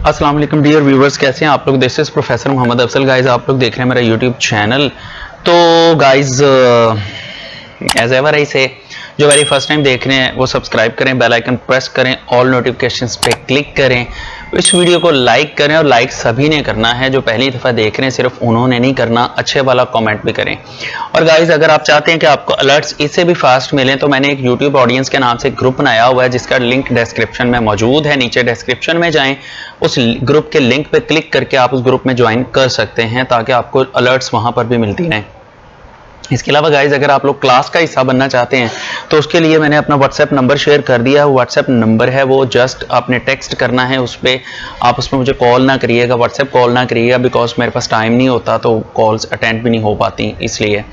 अस्सलाम वालेकुम dear viewers, कैसे हैं आप लोग। This is professor Mohammad Afsal. Guys आप लोग देख रहे हैं मेरा यूट्यूब चैनल। तो guys as ever I say जो मेरी फर्स्ट टाइम देख रहे हैं वो सब्सक्राइब करें, बेल आइकन प्रेस करें, ऑल नोटिफिकेशंस पे क्लिक करें, इस वीडियो को लाइक करें और लाइक सभी ने करना है। जो पहली दफ़ा देख रहे हैं सिर्फ उन्होंने नहीं करना, अच्छे वाला कमेंट भी करें। और गाइस अगर आप चाहते हैं कि आपको अलर्ट्स इससे भी फास्ट मिलें तो मैंने एक यूट्यूब ऑडियंस के नाम से ग्रुप बनाया हुआ है जिसका लिंक डिस्क्रिप्शन में मौजूद है। नीचे डिस्क्रिप्शन में जाएं, उस ग्रुप के लिंक पे क्लिक करके आप उस ग्रुप में ज्वाइन कर सकते हैं ताकि आपको अलर्ट्स वहां पर भी मिलती रहें। इसके अलावा गाइज अगर आप लोग क्लास का हिस्सा बनना चाहते हैं तो उसके लिए मैंने अपना व्हाट्सएप नंबर शेयर कर दिया है। व्हाट्सएप नंबर है वो जस्ट आपने टेक्स्ट करना है उस पर। आप उसमें मुझे कॉल ना करिएगा, व्हाट्सएप कॉल ना करिएगा, बिकॉज मेरे पास टाइम नहीं होता तो कॉल्स अटेंड भी नहीं हो पाती इसलिए।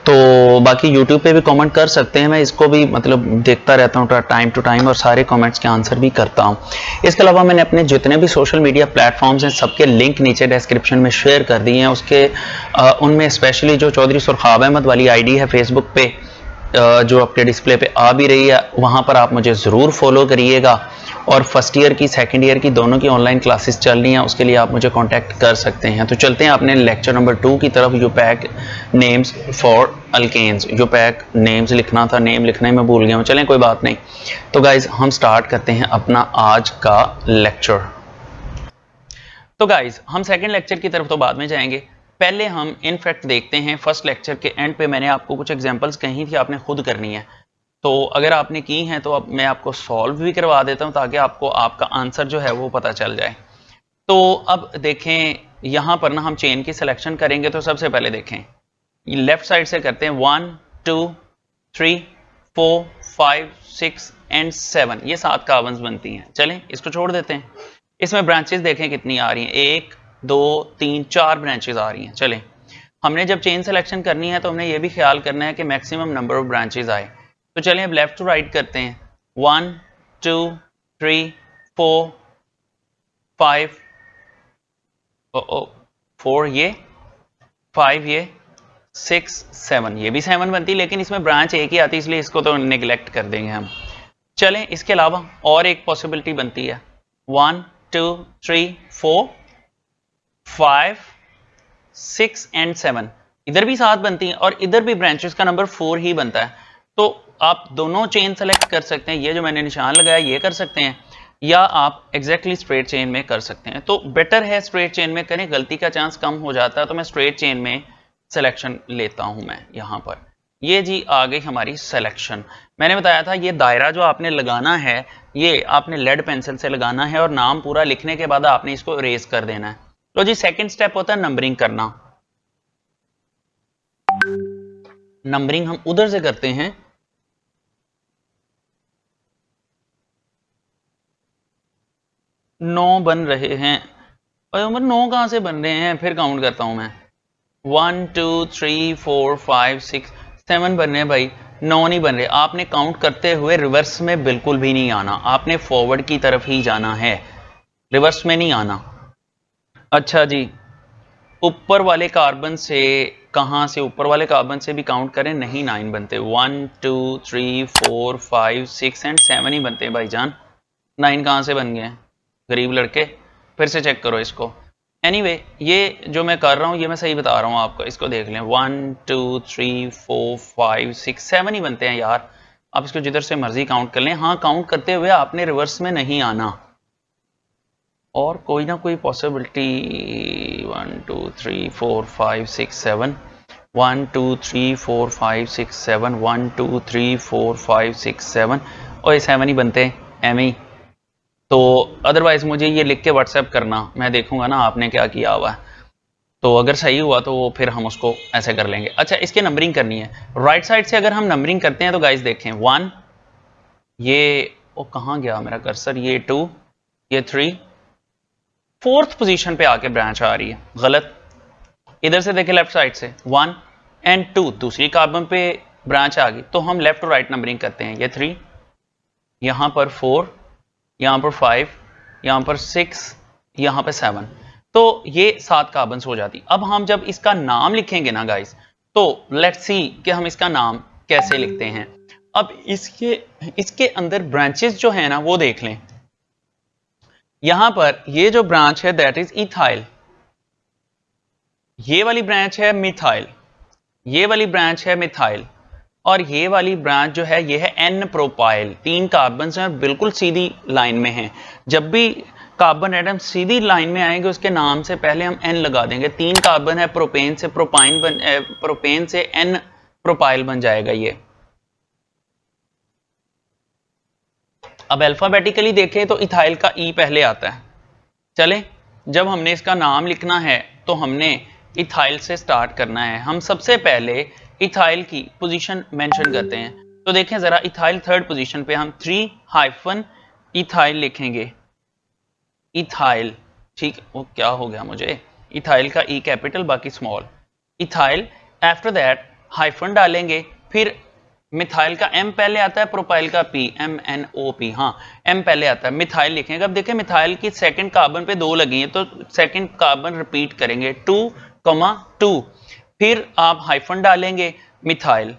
तो बाकी यूट्यूब पे भी कमेंट कर सकते हैं, मैं इसको भी मतलब देखता रहता हूँ टाइम टू टाइम और सारे कमेंट्स के आंसर भी करता हूँ। इसके अलावा मैंने अपने जितने भी सोशल मीडिया प्लेटफॉर्म्स हैं सबके लिंक नीचे डिस्क्रिप्शन में शेयर कर दिए हैं। उसके उनमें स्पेशली जो चौधरी सुरखाब अहमद वाली आईडी है फेसबुक पे जो आपके डिस्प्ले पे आ भी रही है, वहाँ पर आप मुझे ज़रूर फॉलो करिएगा। और फर्स्ट ईयर की सेकंड ईयर की दोनों की ऑनलाइन क्लासेस चल रही हैं, उसके लिए आप मुझे कांटेक्ट कर सकते हैं। तो चलते हैं अपने लेक्चर नंबर 2 की तरफ, यूपैक नेम्स फॉर अल्केन्स। यूपैक नेम्स लिखना था, नेम लिखने में भूल गया हूँ, चलें कोई बात नहीं। तो गाइज हम स्टार्ट करते हैं अपना आज का लेक्चर। तो गाइज हम सेकेंड लेक्चर की तरफ तो बाद में जाएंगे, पहले हम इनफैक्ट देखते हैं। फर्स्ट लेक्चर के एंड पे मैंने आपको कुछ एग्जांपल्स कही थी, आपने खुद करनी है। तो अगर आपने की हैं तो अब मैं आपको सॉल्व भी करवा देता हूं ताकि आपको आपका आंसर जो है वो पता चल जाए। तो अब देखें यहां पर ना हम चेन की सिलेक्शन करेंगे। तो सबसे पहले देखें लेफ्ट साइड से करते हैं 1 2 3 4 5 6 एंड 7, ये 7 कार्बन्स बनती हैं। चलें इसको छोड़ देते हैं। इसमें ब्रांचेस देखें कितनी आ रही हैं, 1 2 3 4 ब्रांचेस आ रही हैं। चलें हमने जब चेन सिलेक्शन करनी है तो हमने ये भी ख्याल करना है कि मैक्सिमम नंबर ऑफ ब्रांचेस आए। तो चलें अब लेफ्ट टू राइट करते हैं। 1 2 3 4 5 4 ये 5 ये 6 7, ये भी 7 बनती, लेकिन इसमें ब्रांच एक ही आती इसलिए इसको तो निगलेक्ट कर देंगे हम। चलें इसके अलावा और एक पॉसिबिलिटी बनती है 1 2 3 4 5 6 एंड 7, इधर भी 7 बनती हैं और इधर भी ब्रांचेस का नंबर 4 ही बनता है। तो आप दोनों चेन सेलेक्ट कर सकते हैं, ये जो मैंने निशान लगाया ये कर सकते हैं, या आप एग्जैक्टली स्ट्रेट चेन में कर सकते हैं। तो बेटर है स्ट्रेट चेन में करें, गलती का चांस कम हो जाता है। तो मैं स्ट्रेट चेन में सिलेक्शन लेता हूं मैं यहां पर। ये जी आ गई हमारी सिलेक्शन। मैंने बताया था ये दायरा जो आपने लगाना है ये आपने लेड पेंसिल से लगाना है और नाम पूरा लिखने के बाद आपने इसको इरेज कर देना है। तो जी सेकंड स्टेप होता है नंबरिंग करना। नंबरिंग हम उधर से करते हैं, नौ बन रहे हैं। और उमर 9 कहां से बन रहे हैं, फिर काउंट करता हूं मैं। 1 2 3 4 5 6 7 बन रहे हैं भाई, 9 नहीं बन रहे। आपने काउंट करते हुए रिवर्स में बिल्कुल भी नहीं आना, आपने फॉरवर्ड की तरफ ही जाना है, रिवर्स में नहीं आना। अच्छा जी, ऊपर वाले कार्बन से, कहां से ऊपर वाले कार्बन से भी काउंट करें, नहीं 9 बनते। 1 2 3 4 5 6 एंड 7 ही बनते हैं भाईजान, 9 कहां से बन गए गरीब लड़के, फिर से चेक करो इसको। एनीवे ये जो मैं कर रहा हूं ये मैं सही बता रहा हूं आपको, इसको देख लें। 1 2 3 4 5 6 7 ही बनते हैं यार, आप इसको जिधर से मर्जी काउंट कर लें। हाँ काउंट करते हुए आपने रिवर्स में नहीं आना, और कोई ना कोई पॉसिबिलिटी। 1 2 3 4 5 6 7, 1 2 3 4 5 6 7, 1 2 3 4 5 6 7, और ये 7 ही बनते एम ही। तो अदरवाइज मुझे ये लिख के व्हाट्सएप करना, मैं देखूंगा ना आपने क्या किया हुआ है। तो अगर सही हुआ तो फिर हम उसको ऐसे कर लेंगे। अच्छा इसकी नंबरिंग करनी है राइट साइड से। अगर हम नंबरिंग करते हैं तो गाइस देखें 1, ये ओ कहाँ गया मेरा कर्सर, ये 2, ये 3, फोर्थ पोजीशन पे आके ब्रांच आ रही है, गलत। इधर से देखें लेफ्ट साइड से 1 एंड 2, दूसरी कार्बन पे ब्रांच आ गई। तो हम लेफ्ट टू राइट नंबरिंग करते हैं। ये 3, यहां पर 4, यहां पर 5, यहां पर 6, यहां पर 7, तो ये 7 कार्बन्स हो जाती। अब हम जब इसका नाम लिखेंगे ना गाइस, तो लेट्स सी कि हम इसका नाम कैसे लिखते हैं। अब इसके अंदर ब्रांचेस जो है ना वो देख लें। यहां पर ये जो ब्रांच है दैट इज इथाइल, ये वाली ब्रांच है मिथाइल, ये वाली ब्रांच है मिथाइल, और ये वाली ब्रांच जो है ये है एन प्रोपाइल। 3 कार्बन हैं बिल्कुल सीधी लाइन में हैं। जब भी कार्बन एटम सीधी लाइन में आएंगे उसके नाम से पहले हम एन लगा देंगे। 3 कार्बन है, प्रोपेन से प्रोपेन से एन प्रोपाइल बन जाएगा ये। अब अल्फाबेटिकली देखें तो इथाइल का ई पहले आता है। चले, जब हमने इसका नाम लिखना है तो हमने इथाइल से स्टार्ट करना है। हम सबसे पहले इथाइल की पोजीशन मेंशन करते हैं। तो देखें जरा, इथाइल थर्ड पोजीशन पे हम 3 हाइफन इथाइल लिखेंगे। इथाइल, ठीक, वो क्या हो गया मुझे, इथाइल का ई कैपिटल बाकी small, ethyl. After that hyphen डालेंगे, फिर मिथाइल का एम पहले आता है, प्रोपाइल का P, M N O P, हाँ एम पहले आता है, मिथाइल लिखेंगे। अब देखें मिथाइल की सेकंड कार्बन पे 2 लगी हैं तो सेकंड कार्बन रिपीट करेंगे 2,2, फिर आप हाइफन डालेंगे, मिथाइल,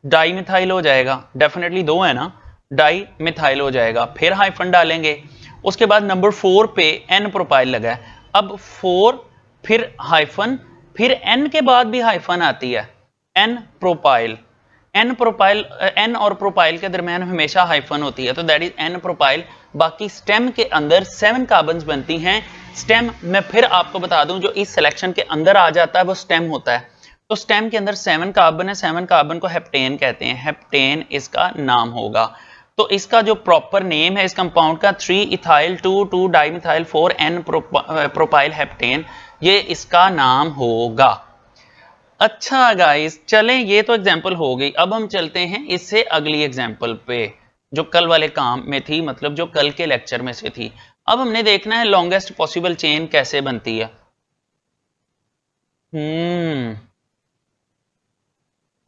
डाई मिथाइल हो जाएगा, डेफिनेटली 2 है ना, डाई मिथाइल हो जाएगा, फिर हाइफन डालेंगे। उसके बाद नंबर 4 पे एन प्रोपाइल लगा है, अब 4 फिर हाइफन, फिर एन के बाद भी हाइफन आती है, N propyl. N propyl, N और प्रोपाइल के दरमियान हमेशा हाइफन होती है, तो दैट इज एन प्रोपाइल। बाकी स्टेम के अंदर 7 कार्बन्स बनती हैं। स्टेम मैं फिर आपको बता दूं, जो इस सिलेक्शन के अंदर आ जाता है वो स्टेम होता है। तो स्टेम के अंदर 7 कार्बन है, 7 कार्बन को हेप्टेन कहते हैं, हेप्टेन इसका नाम होगा। तो इसका जो प्रॉपर नेम है इस कंपाउंड का 3 ethyl 2 dimethyl 4 N propyl heptane, ये इसका नाम होगा। अच्छा गाइस, चलें ये तो एग्जांपल हो गई। अब हम चलते हैं इससे अगली एग्जांपल पे जो कल वाले काम में थी, मतलब जो कल के लेक्चर में से थी। अब हमने देखना है लॉन्गेस्ट पॉसिबल चेन कैसे बनती है।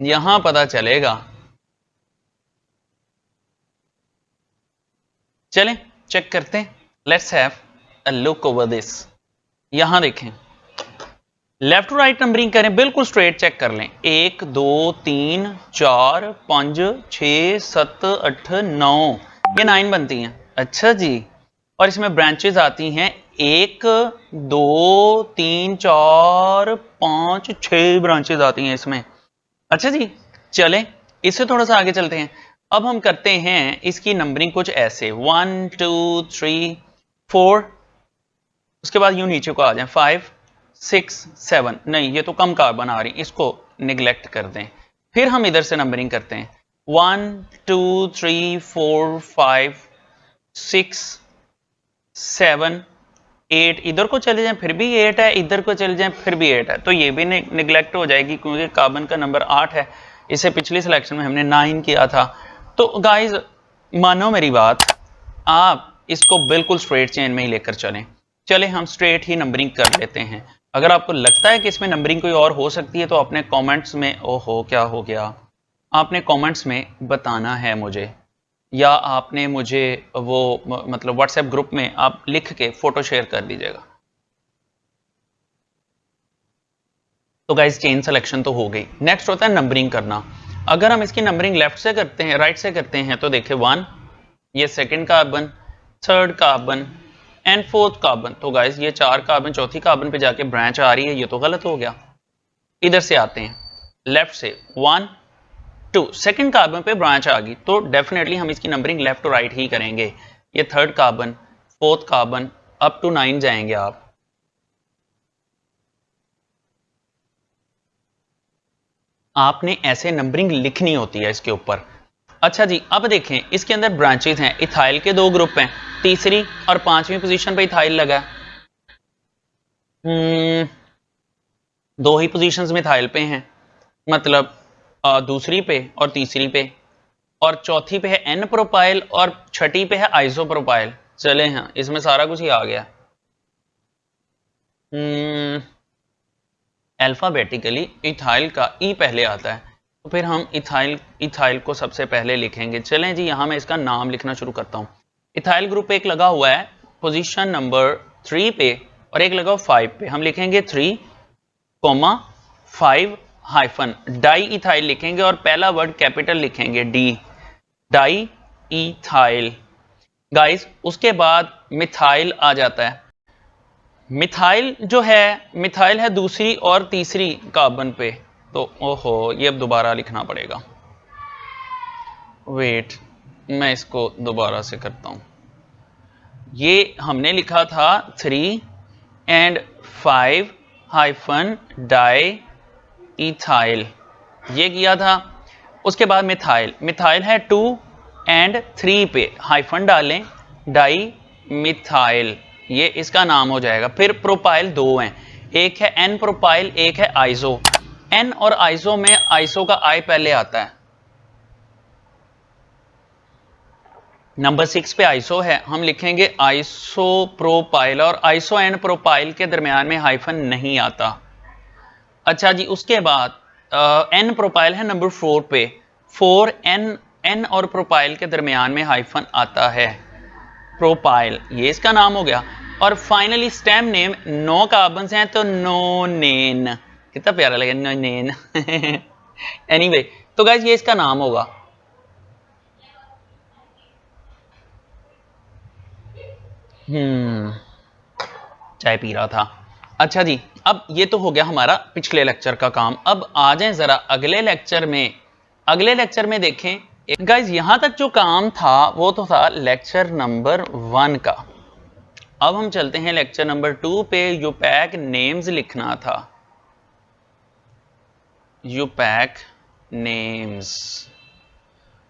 यहां पता चलेगा। चलें चेक करते हैं, let's have a look over this. यहां देखें, लेफ्ट टू राइट नंबरिंग करें, बिल्कुल स्ट्रेट चेक कर लें। 1 2 3 4 5 6 7 8 9, ये 9 बनती हैं। अच्छा जी, और इसमें ब्रांचेस आती हैं 1 2 3 4 5 6 ब्रांचेस आती हैं इसमें। अच्छा जी, चलें इससे थोड़ा सा आगे चलते हैं। अब हम करते हैं इसकी नंबरिंग कुछ ऐसे 1 2 3 4, उसके बाद यूं नीचे को आ जाए 5 6 7, नहीं ये तो कम कार्बन आ रही, इसको निगलेक्ट कर दें। फिर हम इधर से नंबरिंग करते हैं 1 2 3 4 5 6 7 8, इधर को चले जाएं फिर भी 8 है, इधर को चले जाएं फिर भी 8 है, तो ये भी निगलेक्ट हो जाएगी क्योंकि कार्बन का नंबर 8 है। इसे पिछली सिलेक्शन में हमने 9 किया था। तो गाइज मानो मेरी बात, आप इसको बिल्कुल स्ट्रेट चेन में ही लेकर चलें। चले हम स्ट्रेट ही नंबरिंग कर लेते हैं। अगर आपको लगता है कि इसमें नंबरिंग कोई और हो सकती है तो अपने कमेंट्स में, ओहो क्या हो गया, आपने कमेंट्स में बताना है मुझे, या आपने मुझे वो मतलब व्हाट्सएप ग्रुप में आप लिख के फोटो शेयर कर दीजिएगा। तो गाइस चेन सिलेक्शन तो हो गई, नेक्स्ट होता है नंबरिंग करना। अगर हम इसकी नंबरिंग लेफ्ट से करते हैं, राइट से करते हैं, तो देखिए 1 ये second carbon, third carbon and fourth carbon. तो गाइस ये 4 कार्बन चौथी कार्बन पे जाके ब्रांच आ रही है, ये तो गलत हो गया। इधर से आते हैं लेफ्ट से 1 2, सेकंड कार्बन पे ब्रांच आ गई, तो डेफिनेटली हम इसकी नंबरिंग लेफ्ट टू राइट ही करेंगे। ये third carbon, fourth carbon, up to 9 जाएंगे आप। आपने ऐसे नंबरिंग लिखनी होती है इसके ऊपर। अच्छा जी, अब देखें इसके अंदर ब्रांचेस हैं, इथाइल के 2 ग्रुप हैं, तीसरी और 5वीं पोजीशन पे इथाइल लगा है। 2 ही पोजीशंस में इथाइल पे हैं, मतलब दूसरी पे और तीसरी पे, और चौथी पे है एन प्रोपाइल और छठी पे है आइसो प्रोपाइल। चले हाँ, इसमें सारा कुछ ही आ गया। अल्फाबेटिकली इथाइल का ई पहले आता है, तो फिर हम इथाइल को सबसे पहले लिखेंगे। चलें जी, यहां मैं इसका नाम लिखना शुरू करता हूं। इथाइल ग्रुप एक लगा हुआ है पोजीशन नंबर 3 पे और एक लगा 5 पे। हम लिखेंगे 3,5 हाइफन डाई इथाइल लिखेंगे और पहला वर्ड कैपिटल लिखेंगे डी, डाई इथाइल। गाइस उसके बाद मिथाइल आ जाता है। मिथाइल जो है, मिथाइल है दूसरी और तीसरी कार्बन पे, तो ओहो ये अब दोबारा लिखना पड़ेगा। वेट, मैं इसको दोबारा से करता हूं। ये हमने लिखा था 3 एंड 5 हाइफन डाई इथाइल, ये किया था। उसके बाद मिथाइल, मिथाइल है 2 एंड 3 पे हाइफन डालें, डाई मिथाइल, ये इसका नाम हो जाएगा। फिर प्रोपाइल दो हैं, एक है एन प्रोपाइल, एक है आइसो। एन और आइसो में आइसो का आई पहले आता है। नंबर 6 पे आइसो है, हम लिखेंगे आइसो प्रोपाइल, और आइसो एंड प्रोपाइल के दरमियान में हाइफन नहीं आता। अच्छा जी, उसके बाद एन प्रोपाइल है नंबर 4 पे, 4 एन और प्रोपाइल के दरमियान में हाइफन आता है, प्रोपाइल, ये इसका नाम हो गया। और फाइनली स्टेम नेम, 9 कार्बन हैं तो नोनेन, कितना प्यारा लगे नोनेन। एनीवे, तो गाइस ये इसका नाम होगा। चाय पी रहा था। अच्छा जी, अब ये तो हो गया हमारा पिछले लेक्चर का काम। अब आ जाएं जरा अगले लेक्चर में। अगले लेक्चर में देखें गाइस, यहां तक जो काम था वो तो था लेक्चर नंबर 1 का। अब हम चलते हैं लेक्चर नंबर 2 पे। यूपैक नेम्स लिखना था, यूपैक नेम्स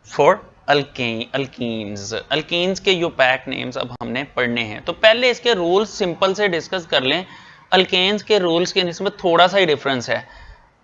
फॉर अल्कीन्स। अल्कीन्स के यूपैक नेम्स अब हमने पढ़ने हैं। तो पहले इसके रूल्स सिंपल से डिस्कस कर लें। अल्केन्स के रूल्स के इसमें थोड़ा सा ही डिफरेंस है।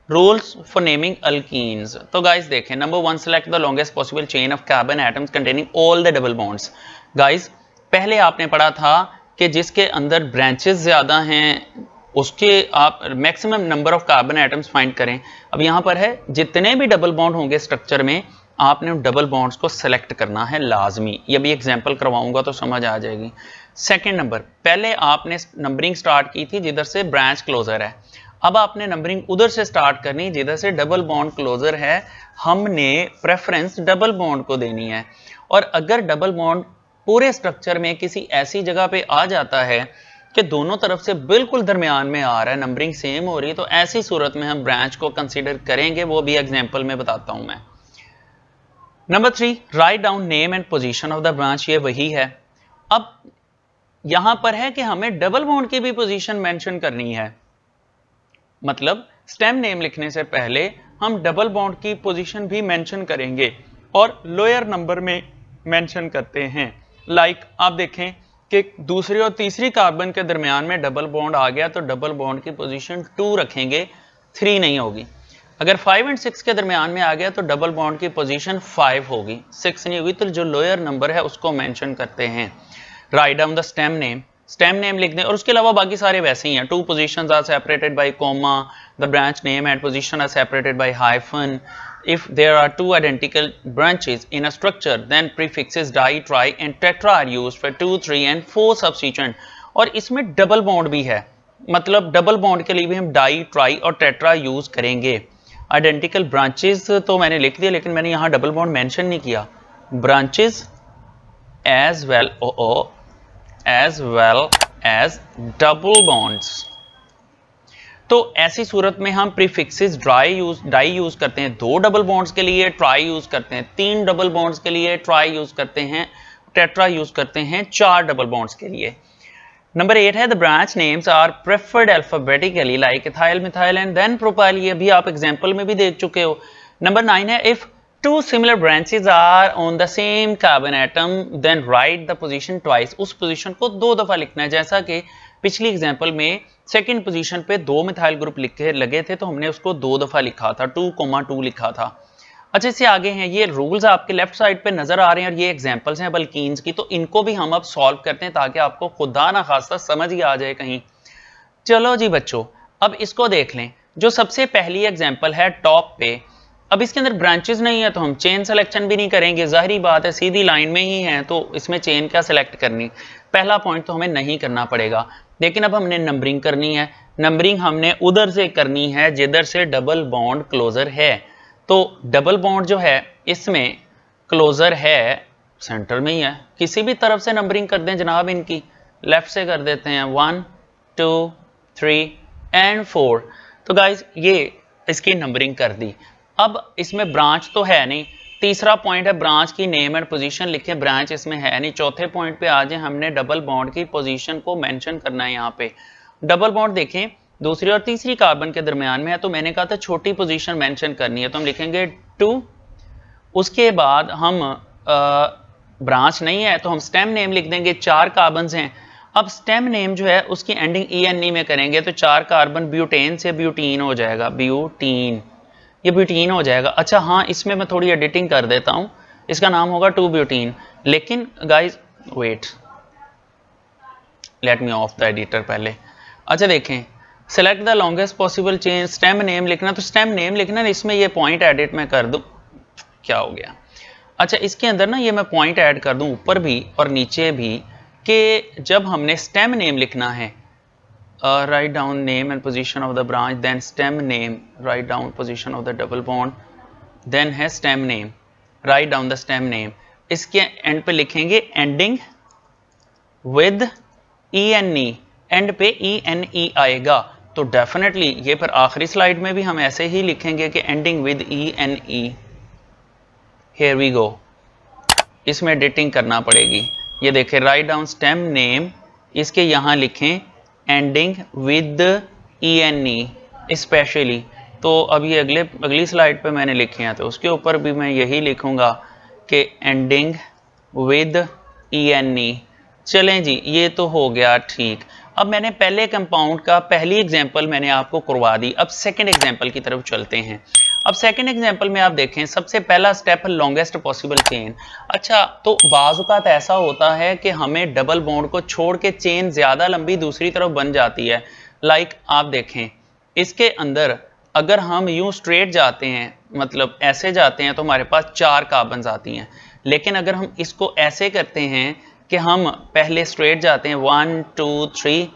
रूल्स फॉर नेमिंग अल्कीन्स, तो गाइस देखें, number 1, select the longest possible chain of carbon atoms containing all the double bonds. Guys पहले आपने पढ़ा था कि जिसके अंदर ब्रांचेस ज्यादा हैं उसके आप maximum number of carbon atoms find करें। अब यहां पर है जितने भी डबल बॉन्ड होंगे स्ट्रक्चर में, आपने उन डबल बॉन्ड्स को सेलेक्ट करना है लाजमी। ये भी एग्जांपल करवाऊंगा तो समझ आ जाएगी। सेकंड नंबर, पहले आपने नंबरिंग स्टार्ट की थी जिधर से ब्रांच क्लोजर है, अब आपने नंबरिंग उधर से स्टार्ट करनी जिधर से डबल बॉन्ड क्लोजर है। हमने प्रेफरेंस डबल बॉन्ड को देनी है। और अगर डबल बॉन्ड पूरे स्ट्रक्चर में किसी ऐसी जगह पे आ जाता है कि दोनों तरफ से बिल्कुल दरमियान में आ रहा है, नंबरिंग सेम हो रही है, तो ऐसी सूरत में हम ब्रांच को कंसीडर करेंगे। वो भी एग्जांपल में बताता हूं मैं। Number 3, right down name and position of the branch, ये वही है। अब यहां पर है कि हमें डबल बॉन्ड की भी पोजीशन मेंशन करनी है, मतलब स्टेम नेम लिखने से पहले हम डबल बॉन्ड की पोजीशन भी मेंशन करेंगे और लोअर नंबर में मेंशन करते हैं। लाइक आप देखें कि दूसरी और तीसरी कार्बन के दरमियान में डबल बॉन्ड आ गया तो डबल बॉन्ड की पोजीशन 2 रखेंगे, 3 नहीं होगी। अगर 5 एंड 6 के दरमियान में आ गया तो डबल बॉन्ड की पोजीशन 5 होगी, 6 नहीं होगी। तो जो लोअर नंबर है उसको मेंशन करते हैं। Right down the stem name, stem name लिख दें। और उसके अलावा बाकी सारे वैसे ही हैं। 2 positions are separated by comma, the branch name and position are separated by hyphen. If there are 2 identical branches in a structure, then prefixes di, tri and tetra are used for 2, 3 and 4 substituent। और इसमें double bond भी है, मतलब double bond के लिए भी हम die, try और टेट्रा यूज करेंगे। आइडेंटिकल ब्रांचेस तो मैंने लिख दिया, लेकिन मैंने यहां डबल बॉन्ड मेंशन नहीं किया। Branches as well as double bonds. तो ऐसी सूरत में हम प्रीफिक्सेस डाई यूज करते हैं 2 डबल बॉन्ड्स के लिए, ट्राई यूज करते हैं 3 डबल बॉन्ड्स के लिए, ट्राई यूज करते हैं, टेट्रा यूज करते हैं 4 डबल बॉन्ड्स के लिए। नंबर 8 है the branch names are preferred alphabetically like ethyl, methyl and then propyl, ये भी आप एग्जांपल में भी देख चुके हो। नंबर 9 है if 2 similar branches are on the same carbon atom then write the position twice, उस पोजीशन को 2 दफा लिखना है। जैसा कि पिछली एग्जांपल में सेकंड पोजीशन पे 2 मिथाइल ग्रुप लिखे लगे थे तो हमने उसको 2 दफा लिखा था, 2,2 लिखा था। अच्छा, इससे आगे हैं ये रूल्स आपके लेफ्ट साइड पे नजर आ रहे हैं और ये एग्जांपल्स हैं अल्कीन्स की, तो इनको भी हम अब सॉल्व करते हैं ताकि आपको खुदा ना खास्ता समझ ही आ जाए कहीं। चलो जी बच्चों, अब इसको देख लें। जो सबसे पहली एग्जांपल है टॉप पे, अब इसके अंदर ब्रांचेस नहीं है तो हम चेन सिलेक्शन भी नहीं करेंगे, जाहिर बात है सीधी लाइन में ही है तो इसमें चेन क्या सिलेक्ट करनी। पहला पॉइंट तो हमें नहीं करना पड़ेगा। लेकिन अब हमने नंबरिंग करनी है। नंबरिंग हमने उधर से करनी है जिधर से डबल बॉन्ड क्लोजर है। तो डबल बॉन्ड जो है इसमें क्लोजर है सेंटर में ही है, किसी भी तरफ से नंबरिंग कर दें जनाब, इनकी लेफ्ट से कर देते हैं 1 2 3 एंड 4। तो गाइज ये इसकी नंबरिंग कर दी। अब इसमें ब्रांच तो है नहीं, तीसरा पॉइंट है ब्रांच की नेम एंड पोजीशन लिखें, ब्रांच इसमें है नहीं। चौथे पॉइंट पे आ जाए, हमने डबल बॉन्ड की पोजीशन को मेंशन करना है। यहाँ पे डबल बॉन्ड देखें दूसरी और तीसरी कार्बन के दरमियान में है, तो मैंने कहा था छोटी पोजीशन मेंशन करनी है, तो हम लिखेंगे 2। उसके बाद हम ब्रांच नहीं है तो हम स्टेम नेम लिख देंगे, 4 कार्बन हैं। अब स्टेम नेम जो है उसकी एंडिंग ENE में करेंगे, तो 4 कार्बन ब्यूटेन से ब्यूटीन हो जाएगा, ब्यूटीन, ये ब्यूटीन हो जाएगा। अच्छा हाँ, इसमें मैं थोड़ी एडिटिंग कर देता हूँ, इसका नाम होगा 2 ब्यूटीन। लेकिन guys wait, let me off the editor पहले। अच्छा देखें, select the longest possible chain, stem name लिखना, तो स्टेम नेम लिखना, इसमें ये पॉइंट एडिट मैं कर दूं, क्या हो गया। अच्छा इसके अंदर ना ये मैं पॉइंट ऐड कर दूं ऊपर भी और नीचे भी, कि जब हमने स्टेम नेम लिखना है, write down name and position of the branch, then stem name, write down position of the double bond, then है stem name, write down the stem name. इसके एंड पे लिखेंगे एंडिंग विद ENE, एंड पे ENE आएगा, तो definitely ये फिर आखिरी स्लाइड में भी हम ऐसे ही लिखेंगे कि ending with ENE। Here we go, इसमें एडिटिंग करना पड़ेगी। ये देखें, राइट डाउन स्टेम नेम, इसके यहाँ लिखें एंडिंग विद ENE स्पेशली। तो अब ये अगली स्लाइड पे मैंने लिखे हैं, तो उसके ऊपर भी मैं यही लिखूंगा कि एंडिंग विद ENE। चलें जी, ये तो हो गया ठीक। अब मैंने पहले कंपाउंड का पहली एग्जांपल मैंने आपको करवा दी, अब सेकंड एग्जांपल की तरफ चलते हैं। अब सेकंड एग्जांपल में आप देखें, सबसे पहला स्टेप है लॉन्गेस्ट पॉसिबल चेन। अच्छा, तो बाज़ औक़ात ऐसा होता है कि हमें डबल बॉन्ड को छोड़ के चेन ज़्यादा लंबी दूसरी तरफ बन जाती है। लाइक आप देखें, इसके अंदर अगर हम यूं स्ट्रेट जाते हैं, मतलब ऐसे जाते हैं, तो हमारे पास 4 कार्बन आती हैं। लेकिन अगर हम इसको ऐसे करते हैं कि हम पहले स्ट्रेट जाते हैं 1 2 3,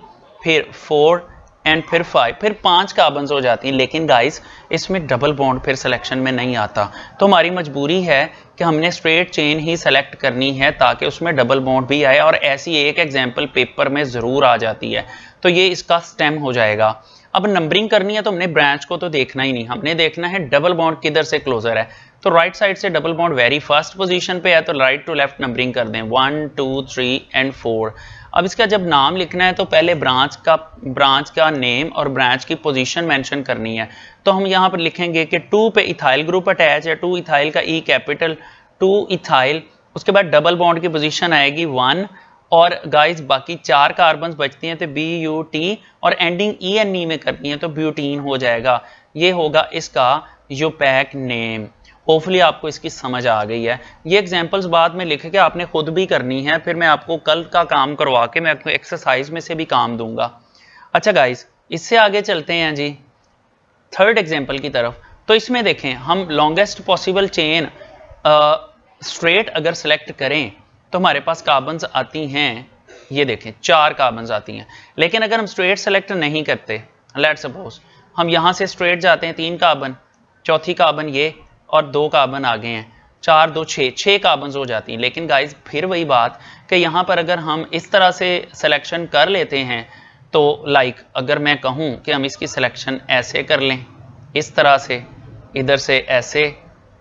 फिर 4 एंड फिर 5, फिर 5 कार्बन हो जाती हैं। लेकिन गाइस इसमें डबल बॉन्ड फिर सिलेक्शन में नहीं आता, तो हमारी मजबूरी है कि हमने स्ट्रेट चेन ही सेलेक्ट करनी है ताकि उसमें डबल बॉन्ड भी आए, और ऐसी एक एग्जांपल पेपर में ज़रूर आ जाती है। तो ये इसका स्टेम हो जाएगा। अब नंबरिंग करनी है तो हमने ब्रांच को तो देखना ही नहीं, हमने देखना है डबल बॉन्ड किधर से क्लोजर है। तो राइट साइड से double bond very first position पे है, तो राइट टू लेफ्ट नंबरिंग कर दें 1 2 3 एंड 4। अब इसका जब नाम लिखना है तो पहले ब्रांच का नेम और ब्रांच की पोजीशन मेंशन करनी है। तो हम यहाँ पर लिखेंगे कि 2 पे इथाइल ग्रुप अटैच है, 2 इथाइल का E कैपिटल, 2 इथाइल। उसके बाद डबल बॉन्ड की पोजीशन आएगी 1, और गाइस बाकी 4 कार्बन बचती हैं, तो BUT और एंडिंग ENE में करनी है, तो ब्यूटीन हो जाएगा। ये होगा इसका यूपैक नेम। होपफुली आपको इसकी समझ आ गई है। ये एग्जांपल्स बाद में लिख के आपने खुद भी करनी है, फिर मैं आपको कल का काम करवा के मैं आपको एक्सरसाइज में से भी काम दूंगा। अच्छा गाइस, इससे आगे चलते हैं जी थर्ड एग्जांपल की तरफ। तो इसमें देखें, हम लॉन्गेस्ट पॉसिबल चेन स्ट्रेट अगर सेलेक्ट करें तो हमारे पास कार्बन्स आती हैं, ये देखें 4 कार्बन्स आती हैं। लेकिन अगर हम स्ट्रेट सेलेक्ट नहीं करते, लेट्स सपोज हम यहाँ से स्ट्रेट जाते हैं 3 कार्बन, चौथी कार्बन ये और 2 कार्बन आ गए हैं, 4 2 6 कार्बन हो जाती हैं। लेकिन गाइज फिर वही बात कि यहाँ पर अगर हम इस तरह से सिलेक्शन कर लेते हैं, तो लाइक अगर मैं कहूँ कि हम इसकी सिलेक्शन ऐसे कर लें, इस तरह से, इधर से ऐसे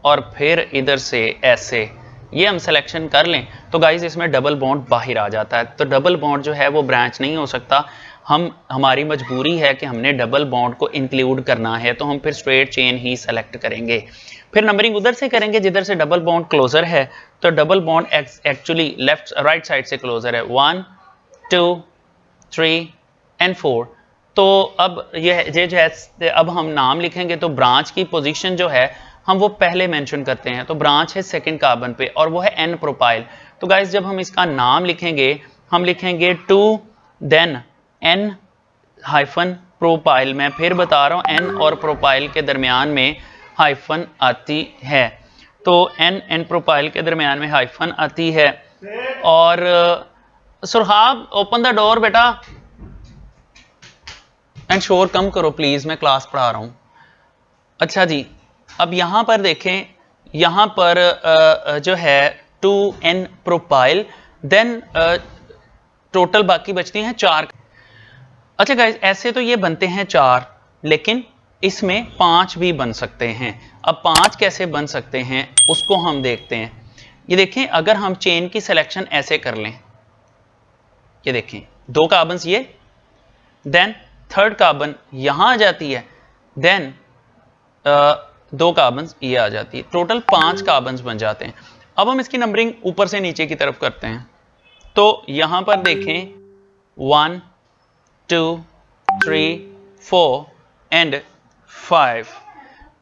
और फिर इधर से ऐसे, ये हम सिलेक्शन कर लें, तो गाइज इसमें डबल बॉन्ड बाहर आ जाता है। तो डबल बॉन्ड जो है वो ब्रांच नहीं हो सकता। हमारी मजबूरी है कि हमने डबल बॉन्ड को इंक्लूड करना है, तो हम फिर स्ट्रेट चेन ही सेलेक्ट करेंगे। फिर नंबरिंग उधर से करेंगे जिधर से डबल बॉन्ड क्लोजर है, तो double bond actually right side से क्लोजर है 1 2 3 एंड 4। तो अब ये जो है, अब हम नाम लिखेंगे तो ब्रांच की पोजीशन जो है हम वो पहले मेंशन करते हैं। तो ब्रांच है सेकंड कार्बन पे और वो है N प्रोपाइल। तो गाइस जब हम इसका नाम लिखेंगे, हम लिखेंगे 2 देन N हाइफन प्रोपाइल। मैं फिर बता रहा हूँ, N और प्रोपाइल के दरमियान में हाइफन आती है, तो N प्रोपाइल के दरमियान में हाइफन आती है। और सुरहाब ओपन द डोर बेटा एंड शोर कम करो प्लीज, मैं क्लास पढ़ा रहा हूं। अच्छा जी, अब यहां पर देखें, यहां पर जो है 2n प्रोपाइल, देन टोटल बाकी बचती हैं 4। अच्छा गाइज, ऐसे तो ये बनते हैं 4, लेकिन इसमें 5 भी बन सकते हैं। अब 5 कैसे बन सकते हैं उसको हम देखते हैं। ये देखें, अगर हम चेन की सिलेक्शन ऐसे कर लें, ये देखें 2 कार्बन्स ये, देन थर्ड कार्बन यहां आ जाती है, देन 2 कार्बन्स ये आ जाती है, टोटल 5 कार्बन्स बन जाते हैं। अब हम इसकी नंबरिंग ऊपर से नीचे की तरफ करते हैं। तो यहां पर देखें 1 2 3 4 एंड 5,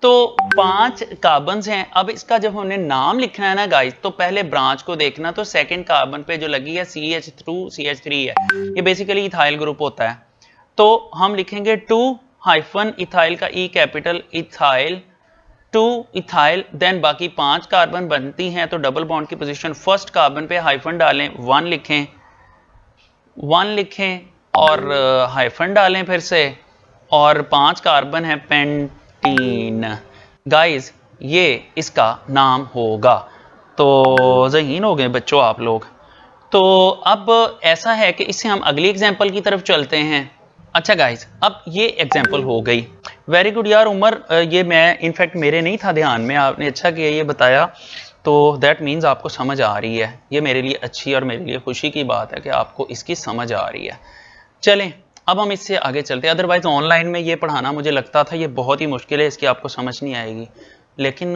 तो 5 कार्बन्स हैं। अब इसका जब हमने नाम लिखना है ना गाइस, तो पहले ब्रांच को देखना, तो सेकंड कार्बन पे जो लगी है CH2 CH3 है, ये बेसिकली इथाइल ग्रुप होता है। तो हम लिखेंगे 2 इथाइल का E capital, ethyl 2 ethyl, then बाकी 5 कार्बन बनती हैं, तो डबल बॉन्ड की पोजीशन फर्स्ट कार्बन पे हाइफन डालें, 1 लिखें और हाइफन डालें फिर से, और 5 कार्बन है पेंटीन। गाइस ये इसका नाम होगा। तो ज़हीन हो गए बच्चों आप लोग। तो अब ऐसा है कि इससे हम अगली एग्जांपल की तरफ चलते हैं। अच्छा गाइस, अब ये एग्जांपल हो गई। वेरी गुड यार उमर, ये मैं इनफैक्ट मेरे नहीं था ध्यान में, आपने अच्छा किया ये बताया, तो दैट मीन्स आपको समझ आ रही है। ये मेरे लिए अच्छी और मेरे लिए खुशी की बात है कि आपको इसकी समझ आ रही है। चलें अब हम इससे आगे चलते हैं। अदरवाइज ऑनलाइन में ये पढ़ाना मुझे लगता था ये बहुत ही मुश्किल है, इसकी आपको समझ नहीं आएगी, लेकिन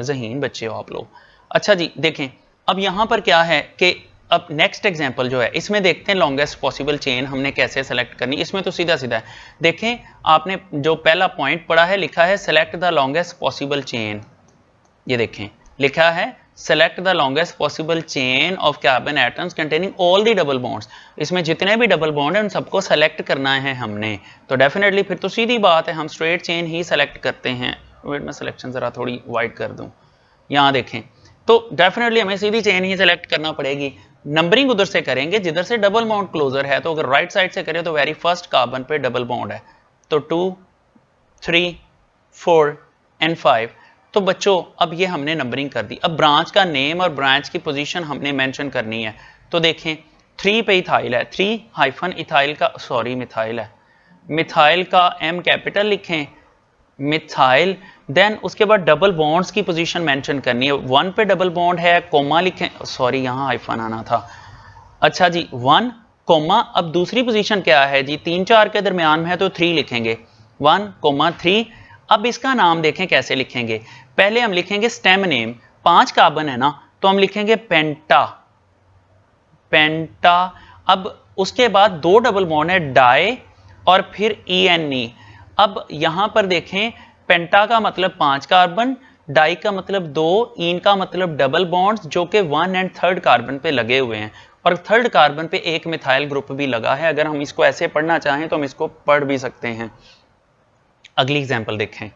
ज़हीन बच्चे हो आप लोग। अच्छा जी देखें, अब यहाँ पर क्या है कि अब नेक्स्ट एग्जांपल जो है इसमें देखते हैं लॉन्गेस्ट पॉसिबल चेन हमने कैसे सेलेक्ट करनी। इसमें तो सीधा सीधा है, देखें आपने जो पहला पॉइंट पढ़ा है, लिखा है select the longest possible chain. ये देखें लिखा है select the longest possible chain of carbon atoms containing all the double bonds. इसमें जितने भी डबल बॉन्ड हैं उन सबको सेलेक्ट करना है हमने। तो डेफिनेटली फिर तो सीधी बात है, हम स्ट्रेट चेन ही सेलेक्ट करते हैं। वेट मैं सिलेक्शन जरा थोड़ी वाइड कर दूं, यहाँ देखें, तो डेफिनेटली हमें सीधी चेन ही सेलेक्ट करना पड़ेगी। नंबरिंग उधर से करेंगे जिधर से डबल बॉन्ड क्लोजर है, तो अगर राइट साइड से करें तो वेरी फर्स्ट कार्बन पे डबल बॉन्ड है, तो 2 3 4 एंड 5। तो बच्चों अब ये हमने नंबरिंग कर दी। अब ब्रांच का नेम और ब्रांच की पोजीशन हमने मेंशन करनी है। तो देखें 3 पे इथाइल है, 3 इथाइल का सॉरी मिथाइल है, मिथाइल का एम कैपिटल लिखें, मिथाइल, देन उसके बाद डबल बॉन्ड्स की पोजीशन मेंशन करनी है। 1 पे डबल बॉन्ड है, कोमा लिखें, सॉरी यहां हाइफन आना था। अच्छा जी 1 कोमा, अब दूसरी पोजीशन क्या है जी, 3 4 के दरमियान में है, तो 3 लिखेंगे, 1 कोमा 3। अब इसका नाम देखें कैसे लिखेंगे। पहले हम लिखेंगे स्टेम नेम, 5 कार्बन है ना, तो हम लिखेंगे पेंटा, पेंटा। अब उसके बाद 2 डबल बॉन्ड है, डाई और फिर ENE। अब यहां पर देखें पेंटा का मतलब 5 कार्बन, डाई का मतलब 2, इन का मतलब डबल बॉन्ड्स जो कि 1 एंड 3rd कार्बन पे लगे हुए हैं, और 3rd कार्बन पे एक मिथाइल ग्रुप भी लगा है। अगर हम इसको ऐसे पढ़ना चाहें तो हम इसको पढ़ भी सकते हैं। अगली एग्जांपल देखें।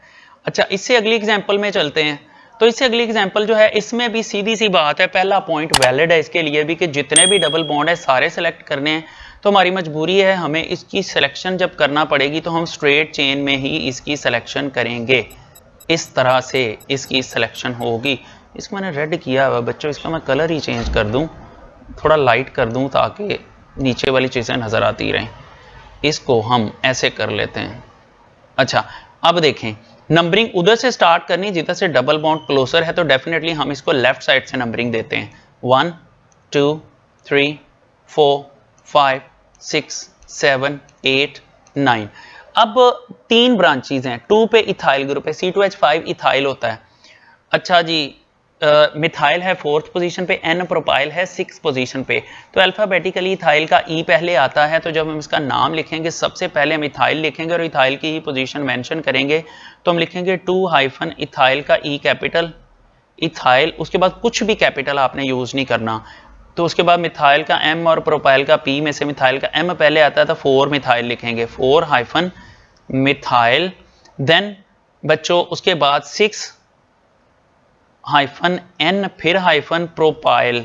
अच्छा इससे अगली एग्जांपल में चलते हैं। तो इससे अगली एग्जांपल जो है इसमें भी सीधी सी बात है, पहला पॉइंट वैलिड है इसके लिए भी कि जितने भी डबल बॉन्ड है सारे सेलेक्ट करने हैं। तो हमारी मजबूरी है, हमें इसकी सिलेक्शन जब करना पड़ेगी तो हम स्ट्रेट चेन में ही इसकी सिलेक्शन करेंगे। इस तरह से इसकी सिलेक्शन होगी। इसको मैंने रेड किया हुआ बच्चों, इसका मैं कलर ही चेंज कर दूं, थोड़ा लाइट कर दूं ताकि नीचे वाली चीज़ें नज़र आती रहें। इसको हम ऐसे कर लेते हैं। अच्छा अब देखें नंबरिंग उधर से स्टार्ट करनी जिधर से डबल बॉन्ड क्लोजर है, तो डेफिनेटली हम इसको लेफ्ट साइड से नंबरिंग देते हैं, 1 2 3 4 5 6 7 8 9। अब 3 ब्रांचेज हैं, 2 पे इथाइल ग्रुप है, C2H5 इथाइल होता है। अच्छा जी मिथाइल है 4th पोजीशन पे, N प्रोपाइल है 6th पोजीशन पे। तो अल्फाबेटिकली इथाइल का E पहले आता है, तो जब हम इसका नाम लिखेंगे सबसे पहले हम इथाइल लिखेंगे और इथाइल की ही पोजीशन मेंशन करेंगे। तो हम लिखेंगे 2 इथाइल का E कैपिटल, इथाइल, उसके बाद कुछ भी कैपिटल आपने यूज नहीं करना। तो उसके बाद मिथाइल का M और प्रोपाइल का P में से मिथाइल का M पहले आता है, तो 4 मिथाइल लिखेंगे, 4 मिथाइल। देन बच्चों उसके बाद 6 -N फिर प्रोपाइल,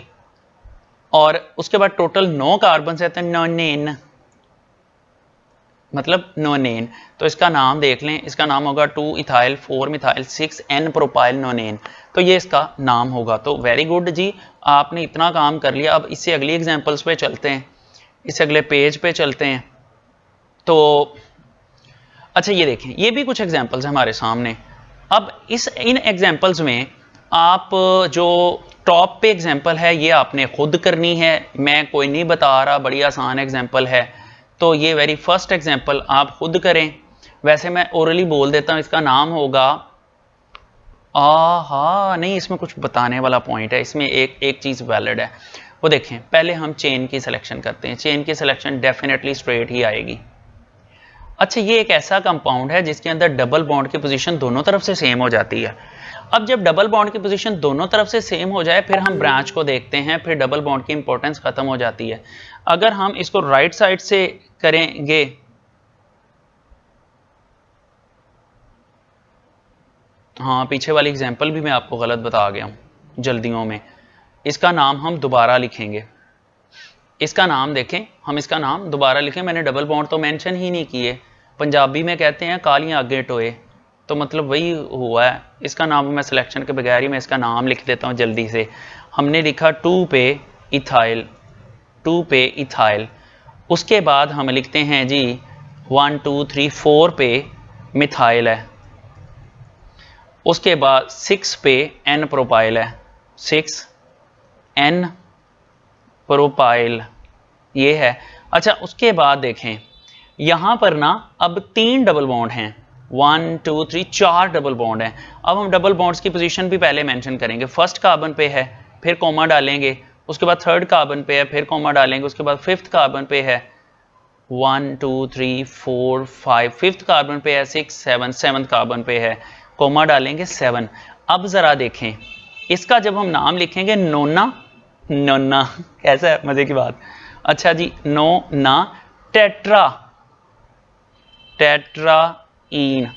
और उसके बाद टोटल 9 कार्बन है, तो 9 मतलब नोनेन। तो इसका नाम देख लें, इसका नाम होगा 2 ethyl 4 methyl 6 N propyl nonane. तो ये इसका नाम होगा। तो वेरी गुड जी, आपने इतना काम कर लिया। अब इससे अगली एग्जांपल्स पे चलते हैं, इससे अगले पेज पे चलते हैं। तो अच्छा ये देखें, ये भी कुछ एग्जांपल्स हैं हमारे सामने। अब इन एग्जांपल्स में आप जो टॉप पे एग्जांपल है ये आपने खुद करनी है, मैं कोई नहीं बता रहा, बड़ी आसान एग्जांपल है। तो ये वेरी फर्स्ट एग्जांपल आप खुद करें। वैसे मैं ओरली बोल देता हूं, इसका नाम होगा नहीं, इसमें कुछ बताने वाला पॉइंट है, इसमें एक चीज वैलिड है। वो देखें, पहले हम चेन की सिलेक्शन करते हैं। चेन की सिलेक्शन डेफिनेटली स्ट्रेट ही आएगी। अच्छा, ये एक ऐसा कंपाउंड है जिसके अंदर डबल बॉन्ड की पोजीशन दोनों तरफ से सेम हो जाती है। अब जब डबल बॉन्ड की पोजीशन दोनों तरफ से सेम हो जाए, फिर हम ब्रांच को देखते हैं, फिर डबल बॉन्ड की इंपॉर्टेंस खत्म हो जाती है। अगर हम इसको राइट साइड से करेंगे, हाँ पीछे वाली एग्जांपल भी मैं आपको गलत बता गया हूं जल्दियों में। इसका नाम हम दोबारा लिखेंगे। इसका नाम देखें, हम इसका नाम दोबारा लिखें। मैंने डबल बॉन्ड तो मेंशन ही नहीं किए। पंजाबी में कहते हैं कालियां आगे टोए, तो मतलब वही हुआ है। इसका नाम मैं सिलेक्शन के बगैर ही मैं इसका नाम लिख देता हूं जल्दी से। हमने लिखा 2 पे इथाइल, 2 पे इथाइल। उसके बाद हम लिखते हैं जी 1 2 3 4 पे मिथाइल है। उसके बाद 6 पे एन प्रोपाइल है, 6 एन प्रोपाइल ये है। अच्छा, उसके बाद देखें यहां पर ना अब 3 डबल बॉन्ड हैं, 1 2 3 4 डबल बॉन्ड हैं। अब हम डबल बॉन्ड्स की पोजीशन भी पहले मेंशन करेंगे। फर्स्ट कार्बन पे है, फिर कोमा डालेंगे। उसके बाद थर्ड कार्बन पे है, फिर कोमा डालेंगे। उसके बाद फिफ्थ कार्बन पे है 1 2 3 4 5, फिफ्थ कार्बन पे है 6 7, सेवंथ कार्बन पे है, कोमा डालेंगे 7। अब जरा देखें, इसका जब हम नाम लिखेंगे नोना, नोना कैसा है, मजे की बात। अच्छा जी, नो ना टेट्रा, टेट्राइन।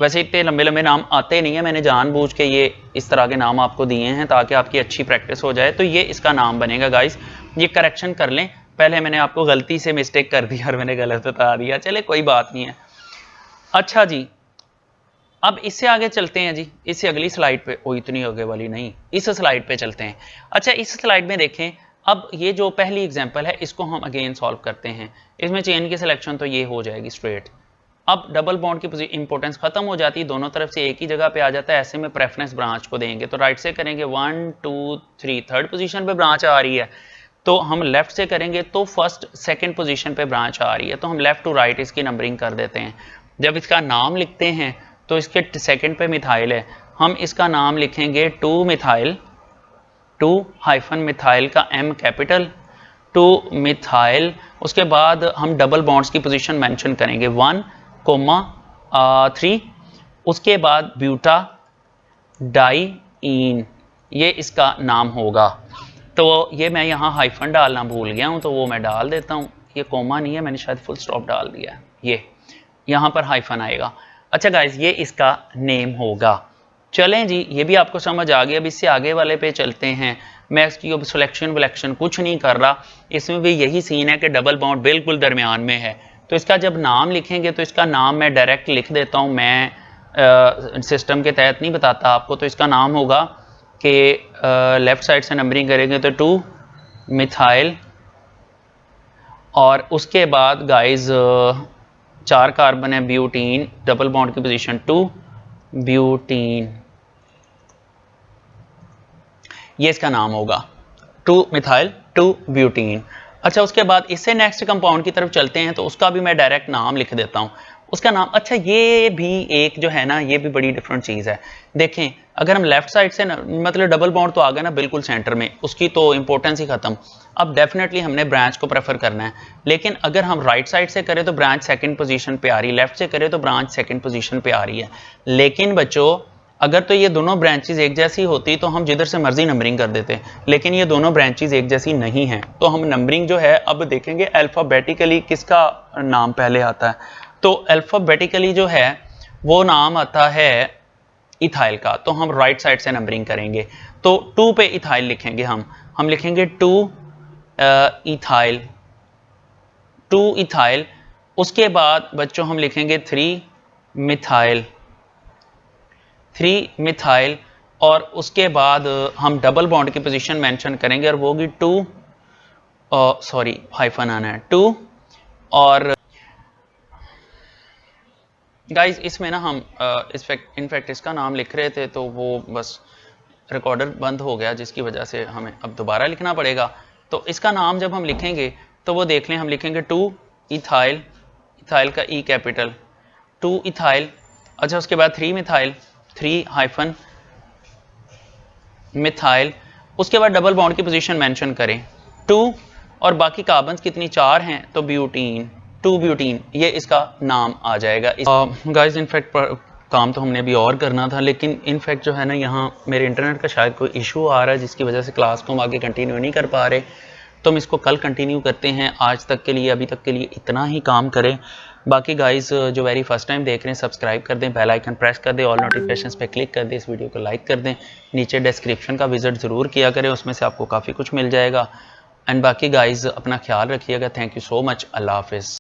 वैसे इतने लंबे लंबे नाम आते नहीं है, मैंने जानबूझ के ये इस तरह के नाम आपको दिए हैं ताकि आपकी अच्छी प्रैक्टिस हो जाए। तो ये इसका नाम बनेगा गाइस, ये करेक्शन कर लें। पहले मैंने आपको गलती से मिस्टेक कर दिया और मैंने गलत बता दिया, चले कोई बात नहीं है। अच्छा जी, अब इससे आगे चलते हैं जी, इससे अगली स्लाइड पे। ओ इतनी आगे वाली नहीं, इस स्लाइड पे चलते हैं। अच्छा, इस स्लाइड में देखें, अब ये जो पहली एग्जांपल है इसको हम अगेन सॉल्व करते हैं। इसमें चेन की सिलेक्शन तो ये हो जाएगी स्ट्रेट। अब डबल बॉन्ड की इंपॉर्टेंस खत्म हो जाती है, दोनों तरफ से एक ही जगह पे आ जाता है। ऐसे में प्रेफरेंस ब्रांच को देंगे, तो राइट से करेंगे 1 2 3, थर्ड पोजीशन पे ब्रांच आ रही है। तो हम लेफ्ट से करेंगे तो फर्स्ट सेकंड पोजीशन पे ब्रांच आ रही है, तो हम लेफ्ट टू राइट इसकी नंबरिंग कर देते हैं। जब इसका नाम लिखते हैं तो इसके सेकंड पे मिथाइल है, हम इसका नाम लिखेंगे 2 मिथाइल, 2 हाइफन मिथाइल का M कैपिटल, 2 मिथाइल। उसके बाद हम डबल बॉन्ड्स की पोजीशन मेंशन करेंगे 1 कोमा 3। उसके बाद ब्यूटा डाइइन, ये इसका नाम होगा। तो ये मैं यहाँ हाइफन डालना भूल गया हूँ, तो वो मैं डाल देता हूँ। ये कोमा नहीं है, मैंने शायद फुल स्टॉप डाल दिया है, ये यहाँ पर हाइफन आएगा। अच्छा गाइज, ये इसका नेम होगा। चलें जी, ये भी आपको समझ आ गया। अब इससे आगे वाले पे चलते हैं। मैं इसकी अब सिलेक्शन विलेक्शन कुछ नहीं कर रहा, इसमें भी यही सीन है कि डबल बॉन्ड बिल्कुल दरमियान में है। तो इसका जब नाम लिखेंगे तो इसका नाम मैं डायरेक्ट लिख देता हूँ, मैं सिस्टम के तहत नहीं बताता आपको। तो इसका नाम होगा कि लेफ्ट साइड से नंबरिंग करेंगे तो 2 मिथाइल, और उसके बाद गाइज 4 कार्बन है ब्यूटीन, डबल बॉन्ड की पोजीशन 2 ब्यूटीन, ये इसका नाम होगा 2 मिथाइल 2 ब्यूटीन। अच्छा, उसके बाद इससे नेक्स्ट कंपाउंड की तरफ चलते हैं, तो उसका भी मैं डायरेक्ट नाम लिख देता हूँ, उसका नाम। अच्छा, ये भी एक जो है ना, ये भी बड़ी डिफरेंट चीज़ है। देखें, अगर हम लेफ्ट साइड से मतलब डबल बॉन्ड तो आ गया ना बिल्कुल सेंटर में, उसकी तो इंपॉर्टेंस ही खत्म। अब डेफिनेटली हमने ब्रांच को प्रेफर करना है। लेकिन अगर हम राइट साइड से करें तो ब्रांच सेकंड पोजीशन पे आ रही है, लेफ्ट से करें तो ब्रांच सेकंड पोजीशन पे आ रही है। लेकिन बच्चों, अगर तो ये दोनों ब्रांचेस एक जैसी होती तो हम जिधर से मर्जी नंबरिंग कर देते, लेकिन ये दोनों ब्रांचेस एक जैसी नहीं हैं। तो हम नंबरिंग जो है अब देखेंगे अल्फाबेटिकली किसका नाम पहले आता है। तो अल्फाबेटिकली जो है वो नाम आता है इथाइल का। तो हम राइट साइड से नंबरिंग करेंगे, तो 2 पे इथाइल लिखेंगे। हम लिखेंगे 2 इथाइल, 2 इथाइल। उसके बाद बच्चों हम लिखेंगे 3 मिथाइल और उसके बाद हम डबल बॉन्ड की पोजीशन मेंशन करेंगे और वो होगी 2 सॉरी हाइफन आना है 2 और गाइस इसमें ना हम इनफैक्ट इसका नाम लिख रहे थे तो वो बस रिकॉर्डर बंद हो गया जिसकी वजह से हमें अब दोबारा लिखना पड़ेगा। तो इसका नाम जब हम लिखेंगे तो वो देख लें, हम लिखेंगे 2 इथाइल, इथाइल का ई कैपिटल 2 इथाइल। अच्छा उसके बाद 3 मिथाइल 3 हाइफन मिथाइल, उसके बाद डबल बॉन्ड की पोजीशन मेंशन करें 2 और बाकी कार्बन कितनी 4 हैं तो ब्यूटीन 2 ब्यूटीन, ये इसका नाम आ जाएगा। गाइस इनफैक्ट काम तो हमने अभी और करना था लेकिन इनफैक्ट जो है ना यहाँ मेरे इंटरनेट का शायद कोई इशू आ रहा है जिसकी वजह से क्लास को हम आगे कंटिन्यू नहीं कर पा रहे, तो हम इसको कल कंटिन्यू करते हैं। आज तक के लिए अभी तक के लिए इतना ही काम करें। बाकी गाइस जो वेरी फर्स्ट टाइम देख रहे हैं सब्सक्राइब कर दें, बेल आइकन प्रेस कर दें, ऑल नोटिफिकेशंस पे क्लिक कर दें, इस वीडियो को लाइक कर दें, नीचे डिस्क्रिप्शन का विजिट ज़रूर किया करें, उसमें से आपको काफ़ी कुछ मिल जाएगा। एंड बाकी गाइस अपना ख्याल रखिएगा। Thank you so much. अल्लाह हाफिज़।